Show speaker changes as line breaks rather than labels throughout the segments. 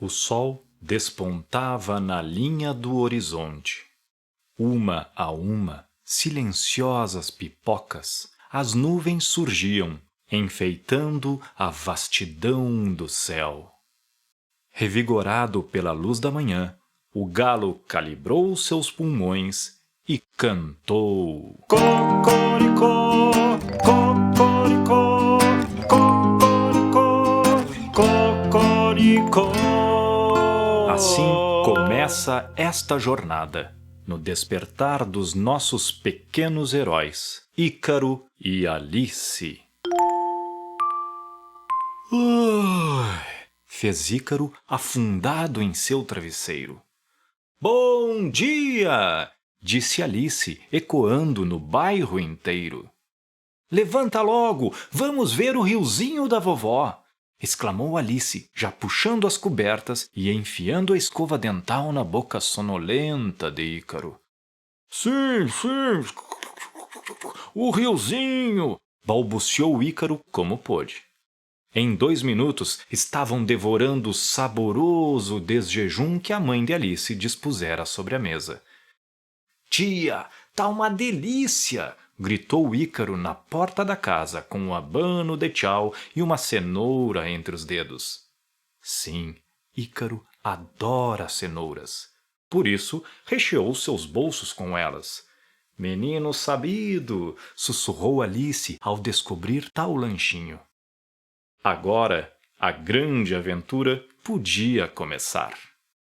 O sol despontava na linha do horizonte. Uma a uma, silenciosas pipocas, as nuvens surgiam, enfeitando a vastidão do céu. Revigorado pela luz da manhã, o galo calibrou seus pulmões e cantou: Cocoricó, cocoricó, cocoricó, cocoricó. Assim começa esta jornada, no despertar dos nossos pequenos heróis, Ícaro e Alice. Fez Ícaro afundado em seu travesseiro. Bom dia! Disse Alice, ecoando no bairro inteiro. Levanta logo, vamos ver o riozinho da vovó! Exclamou Alice, já puxando as cobertas e enfiando a escova dental na boca sonolenta de Ícaro. Sim, sim, o riozinho! Balbuciou Ícaro como pôde. Em 2 minutos, estavam devorando o saboroso desjejum que a mãe de Alice dispusera sobre a mesa. Tia, tá uma delícia! Gritou Ícaro na porta da casa com um abano de tchau e uma cenoura entre os dedos. Sim, Ícaro adora cenouras. Por isso, recheou seus bolsos com elas. Menino sabido! Sussurrou Alice ao descobrir tal lanchinho. Agora, a grande aventura podia começar.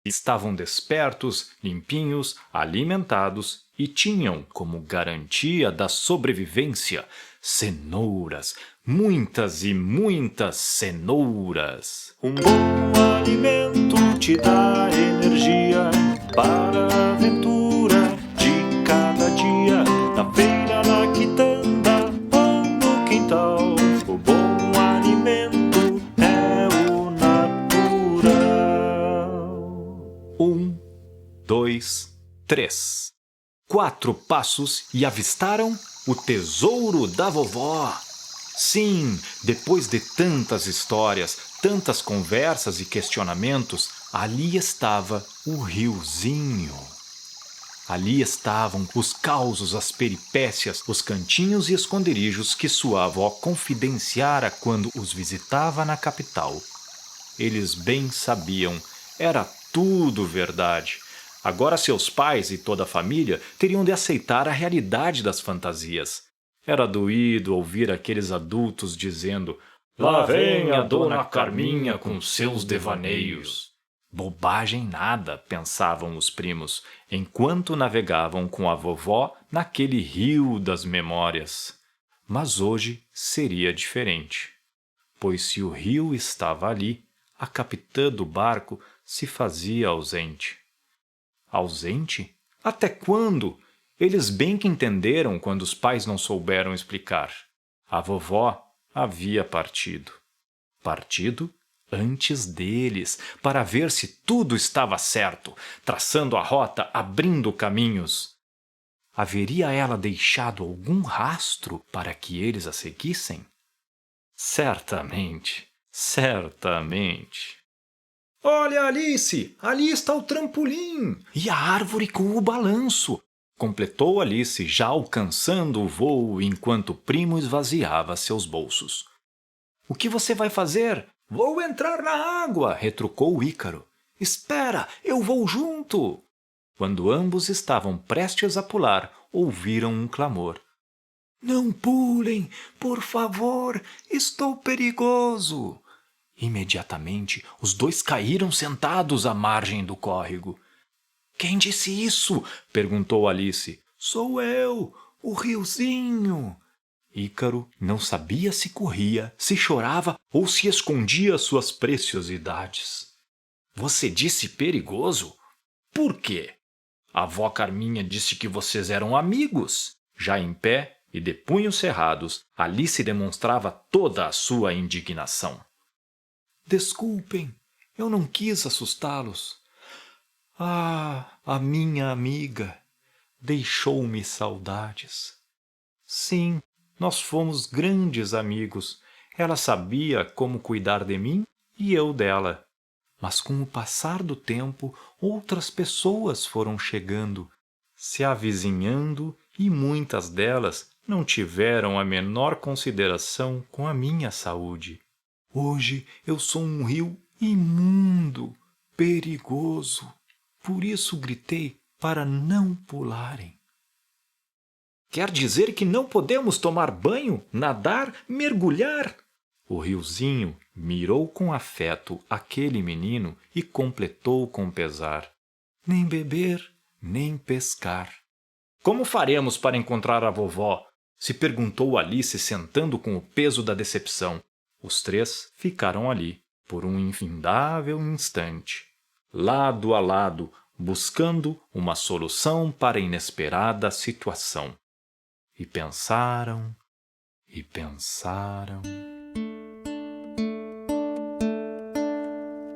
Estavam despertos, limpinhos, alimentados e tinham como garantia da sobrevivência cenouras, muitas e muitas cenouras. Um bom alimento te dá energia para a aventura de cada dia, na feira, na quitanda ou no quintal. O bom alimento é o natural. 1, 2, 3. 4 passos e avistaram o tesouro da vovó. Sim, depois de tantas histórias, tantas conversas e questionamentos, ali estava o riozinho. Ali estavam os causos, as peripécias, os cantinhos e esconderijos que sua avó confidenciara quando os visitava na capital. Eles bem sabiam, era tudo verdade. Agora seus pais e toda a família teriam de aceitar a realidade das fantasias. Era doído ouvir aqueles adultos dizendo: "Lá vem a dona Carminha com seus devaneios." Bobagem nada, pensavam os primos, enquanto navegavam com a vovó naquele rio das memórias. Mas hoje seria diferente, pois se o rio estava ali, a capitã do barco se fazia ausente. Ausente? Até quando? Eles bem que entenderam quando os pais não souberam explicar. A vovó havia partido. Partido antes deles, para ver se tudo estava certo, traçando a rota, abrindo caminhos. Haveria ela deixado algum rastro para que eles a seguissem? Certamente, certamente. Olha, Alice! Ali está o trampolim! E a árvore com o balanço! Completou Alice, já alcançando o voo enquanto o primo esvaziava seus bolsos. O que você vai fazer? Vou entrar na água! Retrucou Ícaro. Espera, eu vou junto! Quando ambos estavam prestes a pular, ouviram um clamor. Não pulem, por favor, estou perigoso! Imediatamente, os dois caíram sentados à margem do córrego. Quem disse isso? Perguntou Alice. Sou eu, o riozinho. Ícaro não sabia se corria, se chorava ou se escondia suas preciosidades. Você disse perigoso? Por quê? A avó Carminha disse que vocês eram amigos. Já em pé e de punhos cerrados, Alice demonstrava toda a sua indignação. Desculpem, eu não quis assustá-los. Ah, a minha amiga, deixou-me saudades. Sim, nós fomos grandes amigos. Ela sabia como cuidar de mim e eu dela. Mas com o passar do tempo, outras pessoas foram chegando, se avizinhando, e muitas delas não tiveram a menor consideração com a minha saúde. Hoje eu sou um rio imundo, perigoso. Por isso gritei para não pularem. Quer dizer que não podemos tomar banho, nadar, mergulhar? O riozinho mirou com afeto aquele menino e completou com pesar. Nem beber, nem pescar. Como faremos para encontrar a vovó? Se perguntou Alice, sentando com o peso da decepção. Os três ficaram ali, por um infindável instante, lado a lado, buscando uma solução para a inesperada situação. E pensaram, e pensaram.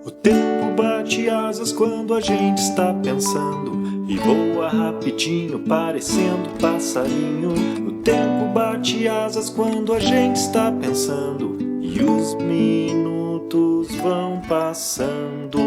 O tempo bate asas quando a gente está pensando e voa rapidinho parecendo passarinho. O tempo bate asas quando a gente está pensando e os minutos vão passando.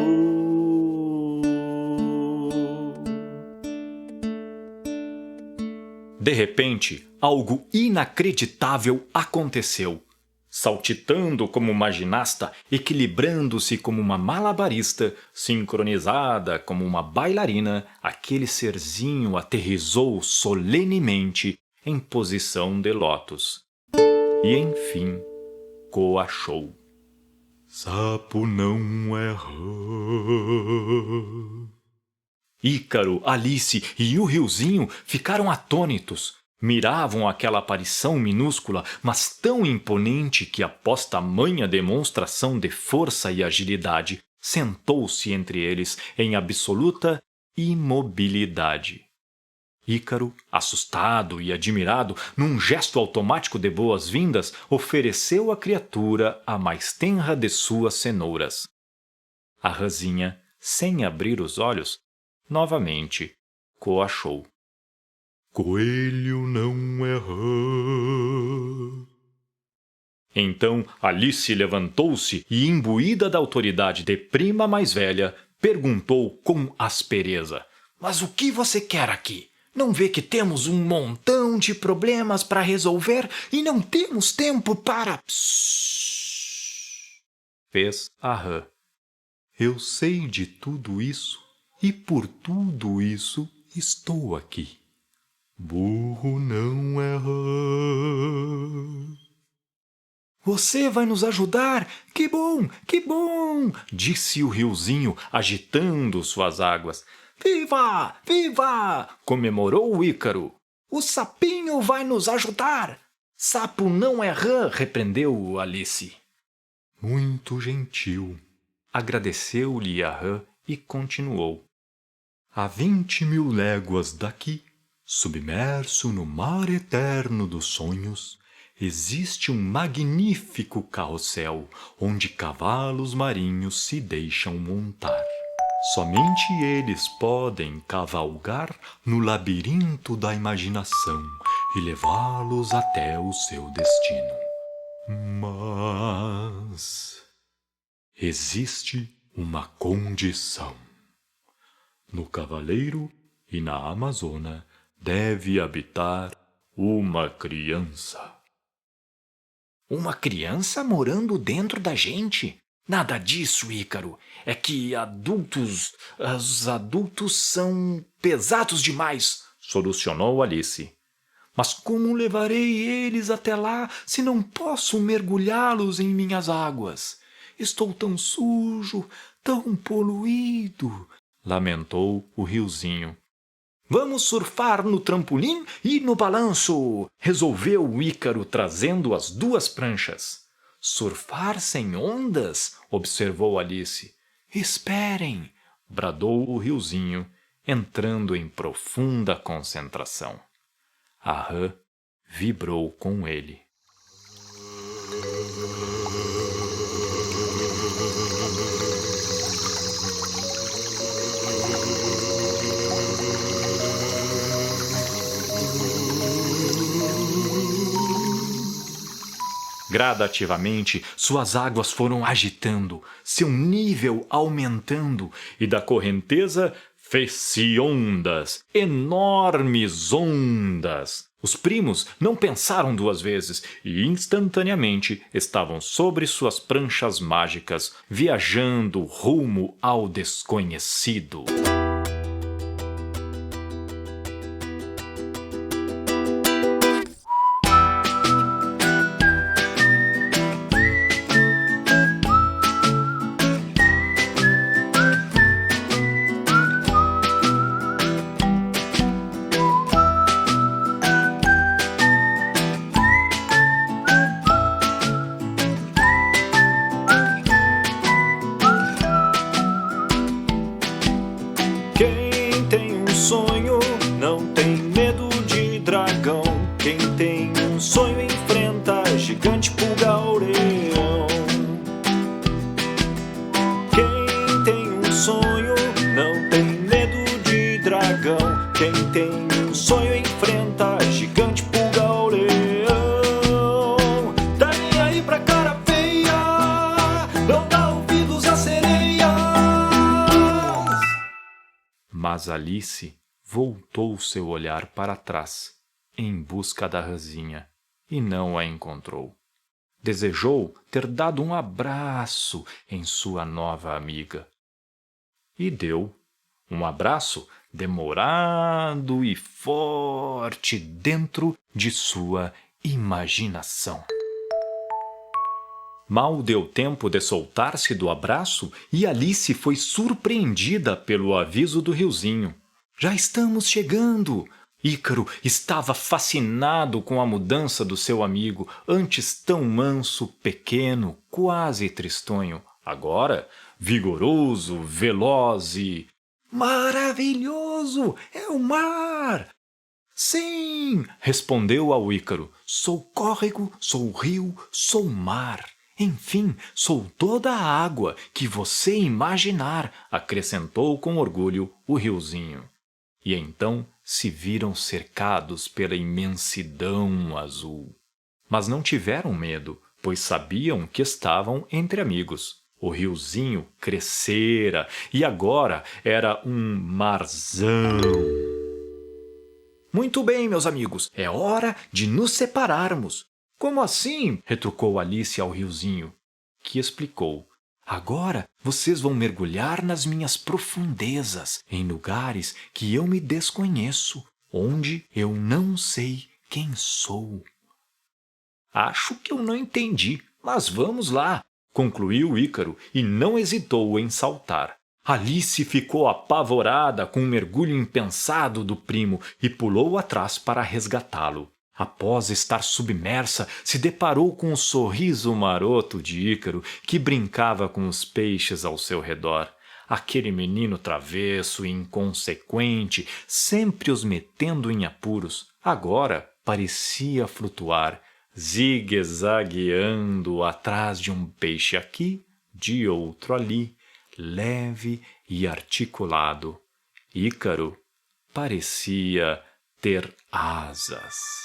De repente, algo inacreditável aconteceu. Saltitando como uma ginasta, equilibrando-se como uma malabarista, sincronizada como uma bailarina, aquele serzinho aterrissou solenemente em posição de lótus. E, enfim, coachou. Sapo não erra. Ícaro, Alice e o riozinho ficaram atônitos. Miravam aquela aparição minúscula, mas tão imponente que, após tamanha demonstração de força e agilidade, sentou-se entre eles em absoluta imobilidade. Ícaro, assustado e admirado, num gesto automático de boas-vindas, ofereceu à criatura a mais tenra de suas cenouras. A razinha, sem abrir os olhos, novamente coachou. Coelho não erra. Então Alice levantou-se e, imbuída da autoridade de prima mais velha, perguntou com aspereza. Mas o que você quer aqui? Não vê que temos um montão de problemas para resolver e não temos tempo para... Psss, fez a rã. Eu sei de tudo isso e por tudo isso estou aqui. Burro não erra. Você vai nos ajudar? Que bom, disse o riozinho, agitando suas águas. Viva, viva! Comemorou o Ícaro. O sapinho vai nos ajudar. Sapo não é rã, repreendeu Alice. Muito gentil, agradeceu-lhe a rã e continuou. A 20.000 léguas daqui, submerso no mar eterno dos sonhos, existe um magnífico carrossel onde cavalos marinhos se deixam montar. Somente eles podem cavalgar no labirinto da imaginação e levá-los até o seu destino. Mas existe uma condição. No Cavaleiro e na Amazônia deve habitar uma criança. Uma criança morando dentro da gente? Nada disso, Ícaro. É que os adultos são pesados demais, solucionou Alice. Mas como levarei eles até lá se não posso mergulhá-los em minhas águas? Estou tão sujo, tão poluído, lamentou o riozinho. Vamos surfar no trampolim e no balanço, resolveu o Ícaro, trazendo as 2 pranchas. Surfar sem ondas? Observou Alice. Esperem, bradou o riozinho, entrando em profunda concentração. A rã vibrou com ele. Gradativamente, suas águas foram agitando, seu nível aumentando, e da correnteza fez-se ondas, enormes ondas. Os primos não pensaram duas vezes e instantaneamente estavam sobre suas pranchas mágicas, viajando rumo ao desconhecido.
Quem tem um sonho não tem medo de dragão. Quem tem um sonho enfrenta gigante pulga-orelhão. Quem tem um sonho não tem medo de dragão. Quem tem um sonho enfrenta gigante pulga-orelhão. Tá nem aí pra cara feia, não dá ouvidos a sereias.
Mas Alice voltou seu olhar para trás, em busca da rãzinha, e não a encontrou. Desejou ter dado um abraço em sua nova amiga. E deu um abraço demorado e forte dentro de sua imaginação. Mal deu tempo de soltar-se do abraço e Alice foi surpreendida pelo aviso do riozinho. Já estamos chegando! Ícaro estava fascinado com a mudança do seu amigo, antes tão manso, pequeno, quase tristonho. Agora, vigoroso, veloz e... Maravilhoso! É o mar! Sim! Respondeu ao Ícaro. Sou córrego, sou rio, sou mar. Enfim, sou toda a água que você imaginar, acrescentou com orgulho o riozinho. E então se viram cercados pela imensidão azul. Mas não tiveram medo, pois sabiam que estavam entre amigos. O riozinho crescera e agora era um marzão. Muito bem, meus amigos, é hora de nos separarmos. Como assim? Retrucou Alice ao riozinho, que explicou. Agora vocês vão mergulhar nas minhas profundezas, em lugares que eu me desconheço, onde eu não sei quem sou. Acho que eu não entendi, mas vamos lá, concluiu Ícaro e não hesitou em saltar. Alice ficou apavorada com o mergulho impensado do primo e pulou atrás para resgatá-lo. Após estar submersa, se deparou com o sorriso maroto de Ícaro, que brincava com os peixes ao seu redor. Aquele menino travesso e inconsequente, sempre os metendo em apuros, agora parecia flutuar, zigue-zagueando atrás de um peixe aqui, de outro ali, leve e articulado. Ícaro parecia ter asas.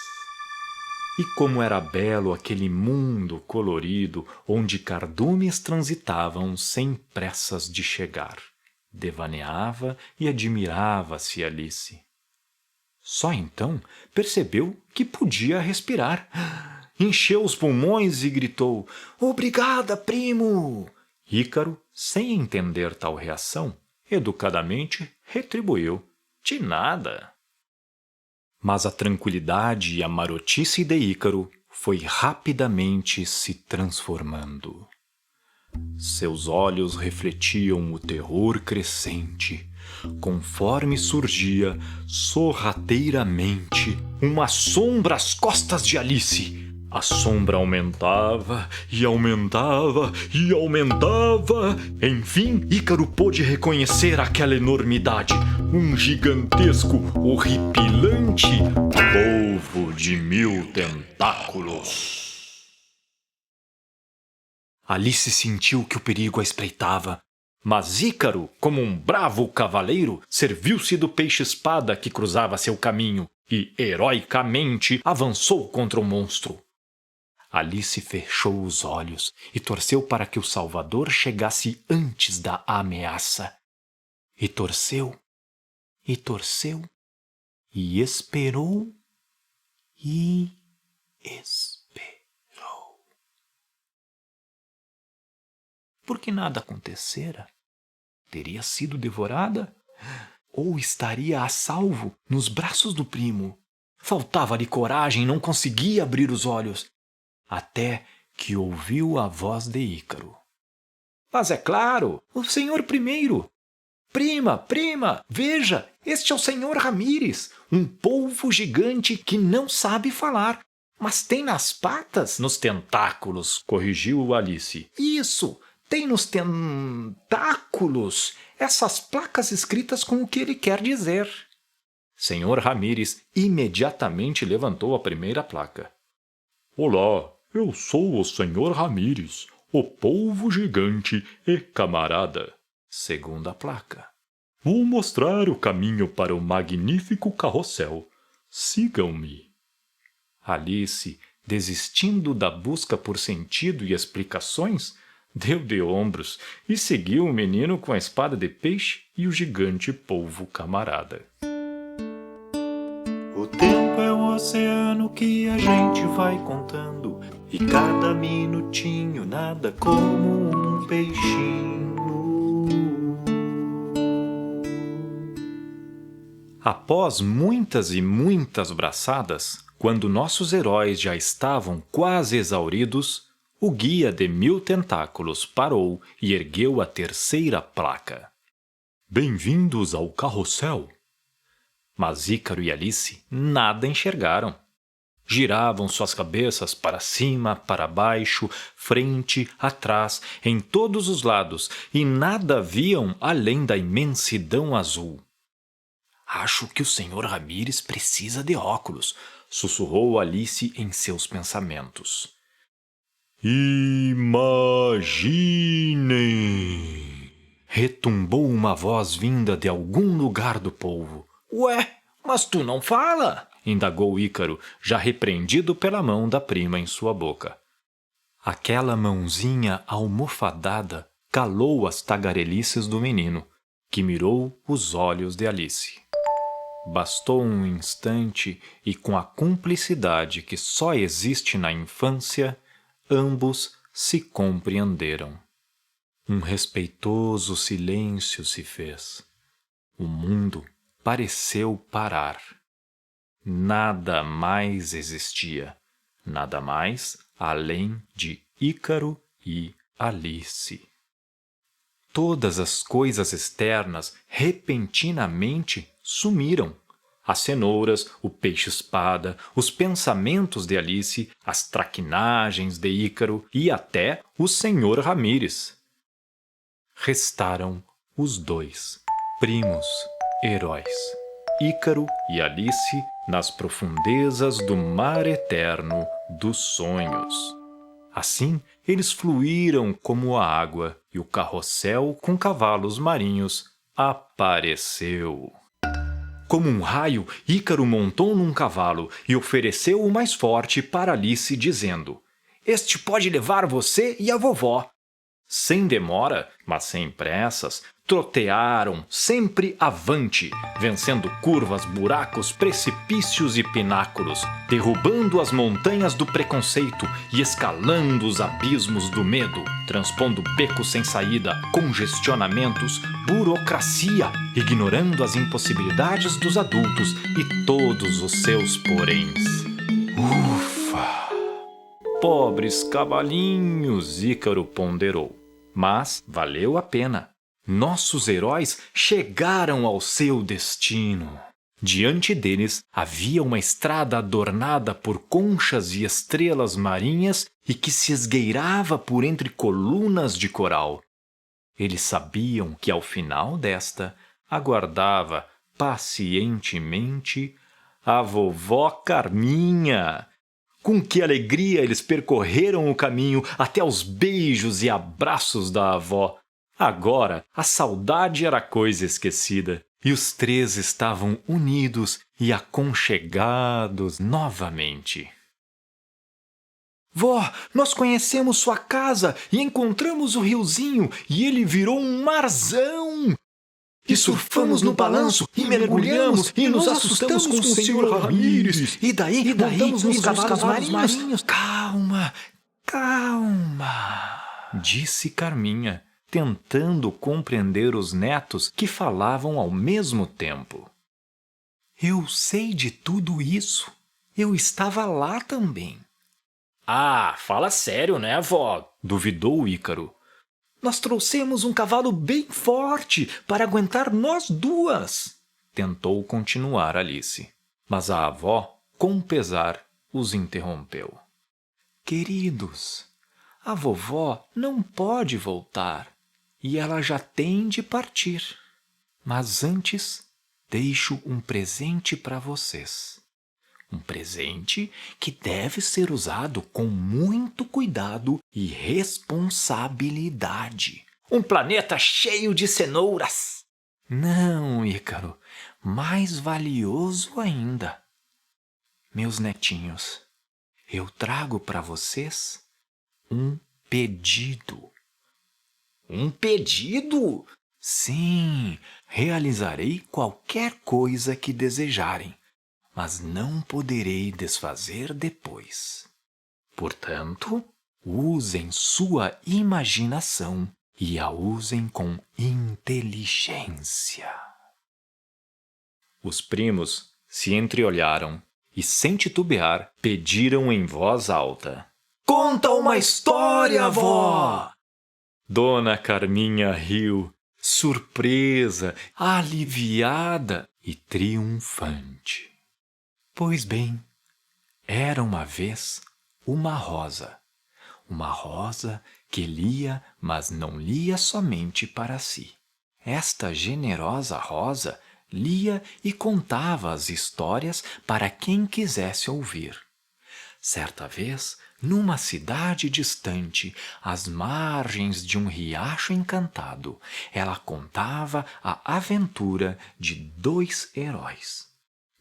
E como era belo aquele mundo colorido onde cardumes transitavam sem pressas de chegar. Devaneava e admirava-se Alice. Só então percebeu que podia respirar. Encheu os pulmões e gritou: "Obrigada, primo!" Ícaro, sem entender tal reação, educadamente retribuiu: "De nada." Mas a tranquilidade e a marotice de Ícaro foi rapidamente se transformando. Seus olhos refletiam o terror crescente, conforme surgia sorrateiramente uma sombra às costas de Alice. A sombra aumentava e aumentava e aumentava. Enfim, Ícaro pôde reconhecer aquela enormidade, um gigantesco, horripilante polvo de 1000 tentáculos. Alice sentiu que o perigo a espreitava, mas Ícaro, como um bravo cavaleiro, serviu-se do peixe-espada que cruzava seu caminho e, heroicamente, avançou contra o monstro. Alice fechou os olhos e torceu para que o Salvador chegasse antes da ameaça. E torceu, e torceu, e esperou, e esperou. Porque nada acontecera. Teria sido devorada? Ou estaria a salvo nos braços do primo? Faltava-lhe coragem, não conseguia abrir os olhos. Até que ouviu a voz de Ícaro. Mas é claro, o senhor primeiro. Prima, prima, veja, este é o senhor Ramírez, um polvo gigante que não sabe falar, mas tem nas patas... Nos tentáculos, corrigiu Alice. Isso, tem nos tentáculos essas placas escritas com o que ele quer dizer. Senhor Ramírez imediatamente levantou a primeira placa. Olá, eu sou o senhor Ramírez, o polvo gigante e camarada. Segunda placa. Vou mostrar o caminho para o magnífico carrossel. Sigam-me. Alice, desistindo da busca por sentido e explicações, deu de ombros e seguiu o menino com a espada de peixe e o gigante polvo camarada.
O tempo é o oceano que a gente vai contando, e cada minutinho nada como um peixinho.
Após muitas e muitas braçadas, quando nossos heróis já estavam quase exauridos, o guia de 1000 tentáculos parou e ergueu a terceira placa. Bem-vindos ao carrossel. Mas Ícaro e Alice nada enxergaram. Giravam suas cabeças para cima, para baixo, frente, atrás, em todos os lados, e nada viam além da imensidão azul. Acho que o senhor Ramírez precisa de óculos, sussurrou Alice em seus pensamentos. Imaginem! Retumbou uma voz vinda de algum lugar do polvo. Ué, mas tu não fala? Indagou Ícaro, já repreendido pela mão da prima em sua boca. Aquela mãozinha almofadada calou as tagarelices do menino, que mirou os olhos de Alice. Bastou um instante e, com a cumplicidade que só existe na infância, ambos se compreenderam. Um respeitoso silêncio se fez. O mundo pareceu parar. Nada mais existia, nada mais além de Ícaro e Alice. Todas as coisas externas repentinamente sumiram. As cenouras, o peixe-espada, os pensamentos de Alice, as traquinagens de Ícaro e até o senhor Ramírez. Restaram os dois primos heróis, Ícaro e Alice, nas profundezas do mar eterno dos sonhos. Assim, eles fluíram como a água, e o carrossel com cavalos marinhos apareceu. Como um raio, Ícaro montou num cavalo e ofereceu o mais forte para Alice, dizendo: Este pode levar você e a vovó. Sem demora, mas sem pressas, trotearam sempre avante, vencendo curvas, buracos, precipícios e pináculos, derrubando as montanhas do preconceito e escalando os abismos do medo, transpondo becos sem saída, congestionamentos, burocracia, ignorando as impossibilidades dos adultos e todos os seus poréns. Ufa! Pobres cavalinhos, Ícaro ponderou. Mas valeu a pena. Nossos heróis chegaram ao seu destino. Diante deles havia uma estrada adornada por conchas e estrelas marinhas e que se esgueirava por entre colunas de coral. Eles sabiam que ao final desta aguardava pacientemente a vovó Carminha. Com que alegria eles percorreram o caminho até os beijos e abraços da avó. Agora, a saudade era coisa esquecida, e os três estavam unidos e aconchegados novamente. Vó, nós conhecemos sua casa e encontramos o riozinho e ele virou um marzão. E surfamos no balanço e mergulhamos e nos assustamos com o senhor Ramírez. E daí montamos nos cavalos marinhos. Calma, calma, disse Carminha, tentando compreender os netos que falavam ao mesmo tempo. Eu sei de tudo isso. Eu estava lá também.
Ah, fala sério, né, vó?
Duvidou Ícaro. Nós trouxemos um cavalo bem forte para aguentar nós duas. Tentou continuar Alice, mas a avó, com pesar, os interrompeu. Queridos, a vovó não pode voltar e ela já tem de partir. Mas antes, deixo um presente para vocês. Um presente que deve ser usado com muito cuidado e responsabilidade.
Um planeta cheio de cenouras.
Não, Ícaro, mais valioso ainda. Meus netinhos, eu trago para vocês um pedido.
Um pedido?
Sim, realizarei qualquer coisa que desejarem, mas não poderei desfazer depois. Portanto, usem sua imaginação e a usem com inteligência. Os primos se entreolharam e, sem titubear, pediram em voz alta:
Conta uma história, vó!
Dona Carminha riu, surpresa, aliviada e triunfante. Pois bem, era uma vez uma rosa que lia, mas não lia somente para si. Esta generosa rosa lia e contava as histórias para quem quisesse ouvir. Certa vez, numa cidade distante, às margens de um riacho encantado, ela contava a aventura de 2 heróis.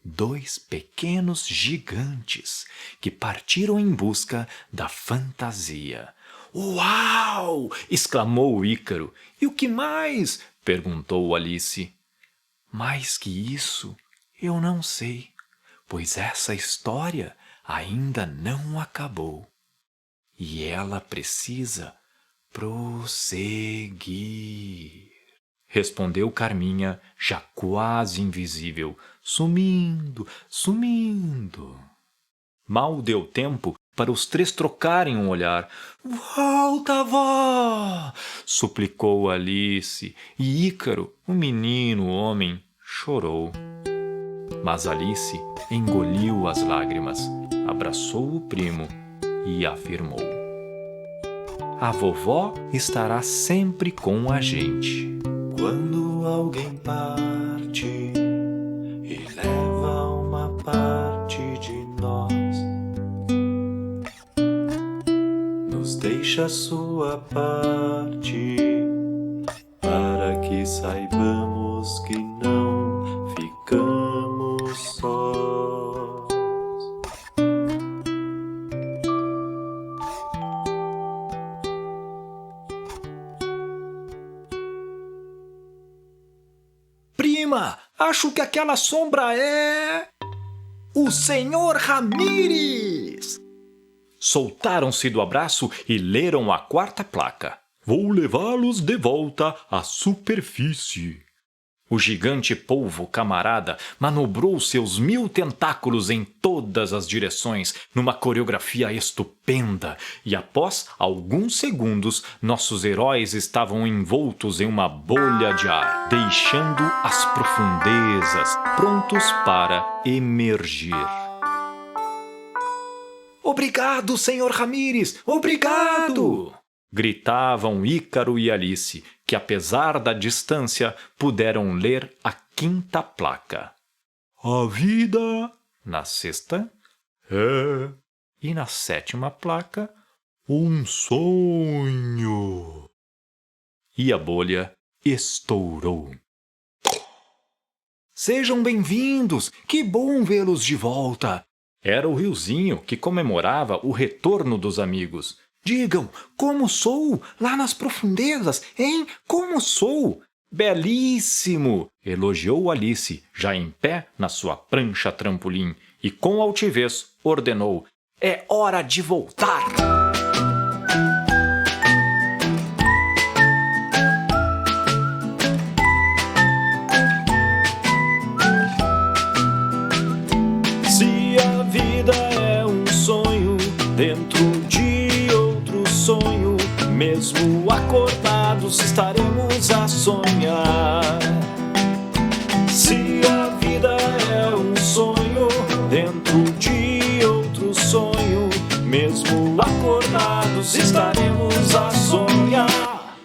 2 pequenos gigantes que partiram em busca da fantasia. «Uau!» exclamou Ícaro. «E o que mais?» perguntou Alice. «Mais que isso, eu não sei, pois essa história ainda não acabou. E ela precisa prosseguir», respondeu Carminha, já quase invisível, sumindo. Mal deu tempo para os 3 trocarem um olhar. «Volta, vó!» suplicou Alice, e Ícaro, o menino homem, chorou. Mas Alice engoliu as lágrimas, abraçou o primo e afirmou: «A vovó estará sempre com a gente.
Quando alguém parte e leva uma parte de nós, nos deixa a sua parte, para que saibamos que não ficamos sós.
Prima, acho que aquela sombra é... o senhor Ramírez!» Soltaram-se do abraço e leram a 4ª placa. «Vou levá-los de volta à superfície». O gigante polvo camarada manobrou seus 1000 tentáculos em todas as direções, numa coreografia estupenda, e após alguns segundos, nossos heróis estavam envoltos em uma bolha de ar, deixando as profundezas, prontos para emergir. «Obrigado, senhor Ramírez! Obrigado!» gritavam Ícaro e Alice, que, apesar da distância, puderam ler a 5ª placa. «A vida», na 6ª, «é», e na 7ª placa, «um sonho». E a bolha estourou. «Sejam bem-vindos! Que bom vê-los de volta!» Era o riozinho que comemorava o retorno dos amigos. Digam, como sou lá nas profundezas, hein? Como sou? Belíssimo! Elogiou Alice, já em pé na sua prancha trampolim, e com altivez ordenou: é hora de voltar!
Se a vida é um sonho dentro de outro sonho, mesmo acordados estaremos a sonhar. Se a vida é um sonho dentro de outro sonho, mesmo acordados estaremos a sonhar.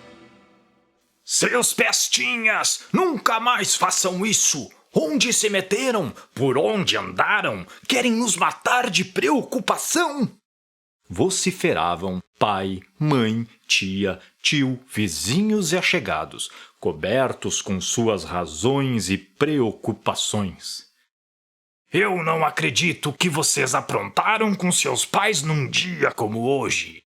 Seus pestinhas, nunca mais façam isso! Onde se meteram? Por onde andaram? Querem nos matar de preocupação? Vociferavam pai, mãe, tia, tio, vizinhos e achegados, cobertos com suas razões e preocupações. Eu não acredito que vocês aprontaram com seus pais num dia como hoje.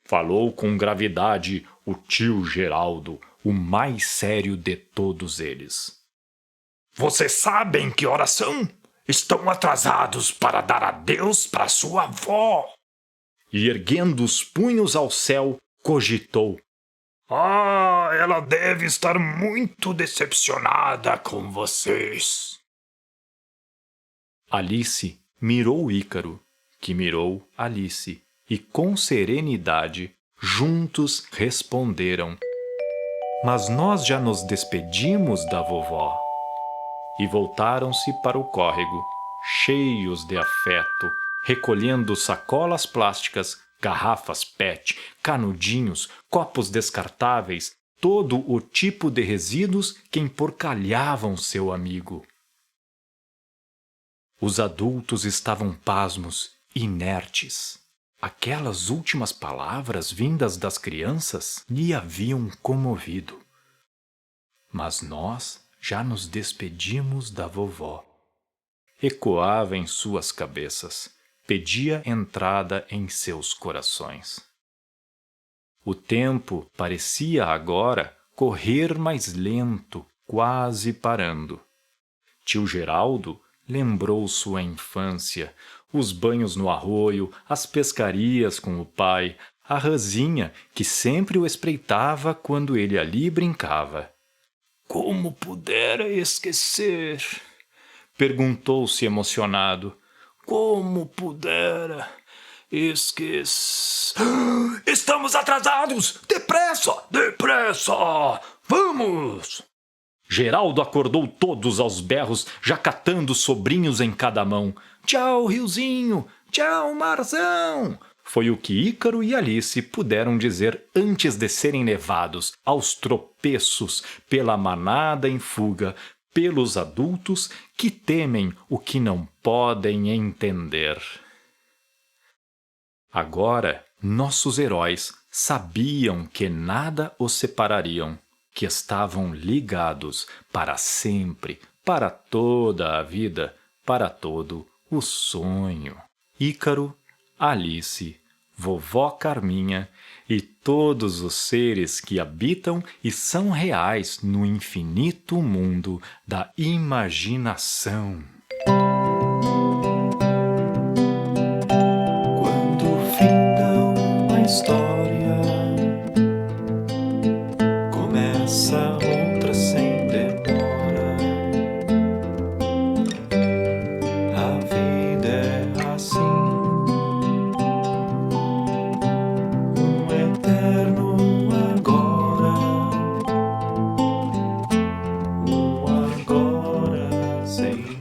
Falou com gravidade o tio Geraldo, o mais sério de todos eles. Vocês sabem que horas são? Estão atrasados para dar adeus para sua avó. E erguendo os punhos ao céu, cogitou. Ah, ela deve estar muito decepcionada com vocês. Alice mirou Ícaro, que mirou Alice, e com serenidade, juntos responderam: mas nós já nos despedimos da vovó. E voltaram-se para o córrego, cheios de afeto, recolhendo sacolas plásticas, garrafas PET, canudinhos, copos descartáveis, todo o tipo de resíduos que emporcalhavam seu amigo. Os adultos estavam pasmos, inertes. Aquelas últimas palavras vindas das crianças lhe haviam comovido. Mas nós já nos despedimos da vovó. Ecoava em suas cabeças, pedia entrada em seus corações. O tempo parecia agora correr mais lento, quase parando. Tio Geraldo lembrou sua infância, os banhos no arroio, as pescarias com o pai, a rãzinha que sempre o espreitava quando ele ali brincava. Como pudera esquecer? Perguntou-se emocionado. Como pudera esquecer? Estamos atrasados! Depressa! Depressa! Vamos! Geraldo acordou todos aos berros, já catando sobrinhos em cada mão. Tchau, Riozinho! Tchau, Marzão! Foi o que Ícaro e Alice puderam dizer antes de serem levados aos tropeços pela manada em fuga, pelos adultos que temem o que não podem entender. Agora, nossos heróis sabiam que nada os separariam, que estavam ligados para sempre, para toda a vida, para todo o sonho. Ícaro, Alice, vovó Carminha e todos os seres que habitam e são reais no infinito mundo da imaginação.
Quando finda uma história, começa outra sem demora. A vida é assim, um eterno agora, um agora sem fim.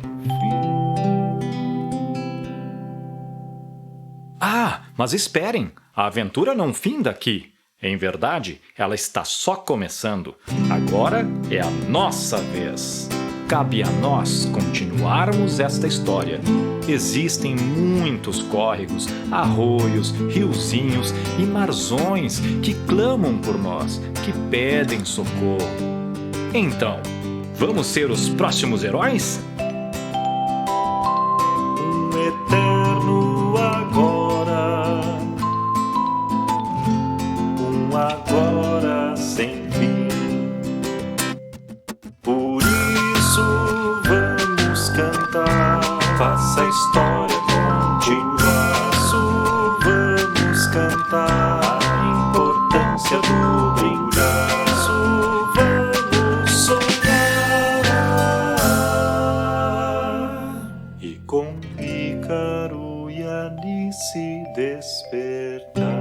Ah, mas esperem! A aventura não finda aqui. Em verdade, ela está só começando. Agora é a nossa vez. Cabe a nós continuarmos esta história. Existem muitos córregos, arroios, riozinhos e marzões que clamam por nós, que pedem socorro. Então, vamos ser os próximos heróis?
Um eterno Alice despertar.